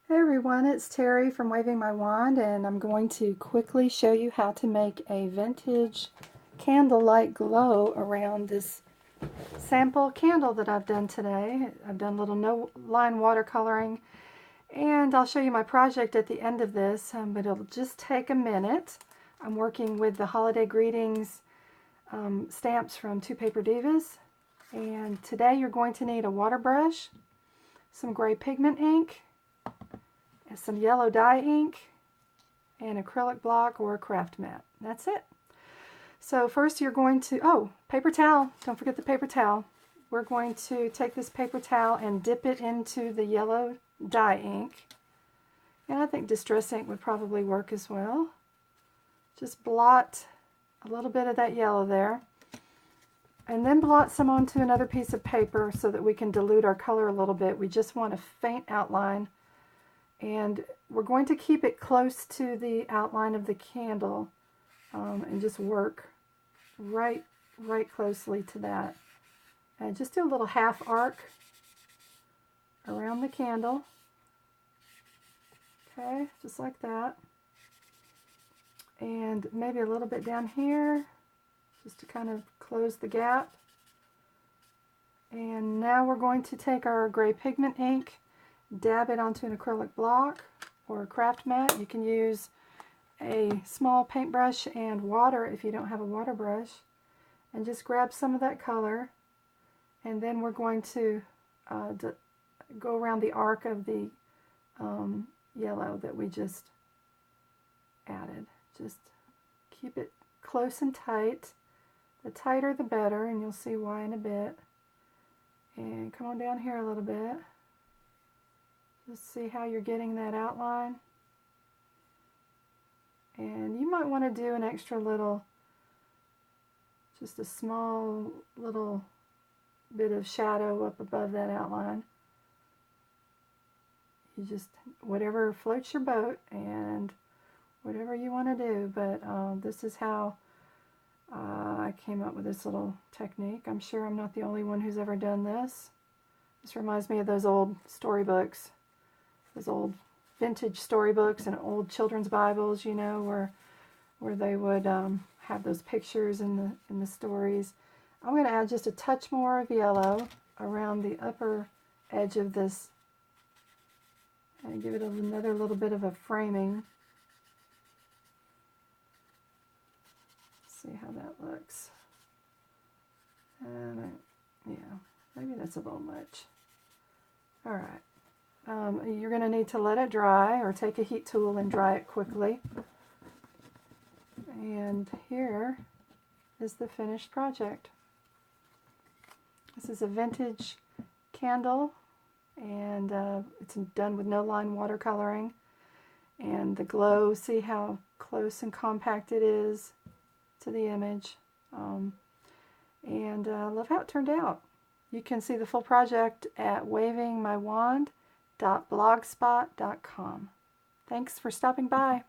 Hey everyone, it's Terry from Waving My Wand, and I'm going to quickly show you how to make a vintage candlelight glow around this sample candle that I've done today. I've done little no-line watercoloring, and I'll show you my project at the end of this, but it'll just take a minute. I'm working with the Holiday Greetings stamps from Two Paper Divas, and today you're going to need a water brush, some gray pigment ink, some yellow dye ink, and acrylic block or a craft mat. That's it. So first you're going to, paper towel. Don't forget the paper towel. We're going to take this paper towel and dip it into the yellow dye ink. And I think distress ink would probably work as well. Just blot a little bit of that yellow there. And then blot some onto another piece of paper so that we can dilute our color a little bit. We just want a faint outline. And we're going to keep it close to the outline of the candle and just work right closely to that. And just do a little half arc around the candle. Okay, just like that. And maybe a little bit down here, just to kind of close the gap. And now we're going to take our gray pigment ink, dab it onto an acrylic block or a craft mat. You can use a small paintbrush and water if you don't have a water brush, and just grab some of that color, and then we're going to go around the arc of the yellow that we just added. Just keep it close and tight. The tighter the better, and you'll see why in a bit. And come on down here a little bit. Just see how you're getting that outline. And you might want to do an extra little, just a small little bit of shadow up above that outline. You just, whatever floats your boat and whatever you want to do. But this is how I came up with this little technique. I'm sure I'm not the only one who's ever done this. This reminds me of those old storybooks. Those old vintage storybooks and old children's Bibles, you know, where they would have those pictures in the stories. I'm going to add just a touch more of yellow around the upper edge of this and give it another little bit of a framing. See how that looks. And yeah, maybe that's a little much. All right. You're going to need to let it dry, or take a heat tool and dry it quickly. And here is the finished project. This is a vintage candle, and it's done with no-line watercoloring. And the glow, see how close and compact it is to the image. And I love how it turned out. You can see the full project at wavingmywand.blogspot.com. Thanks for stopping by.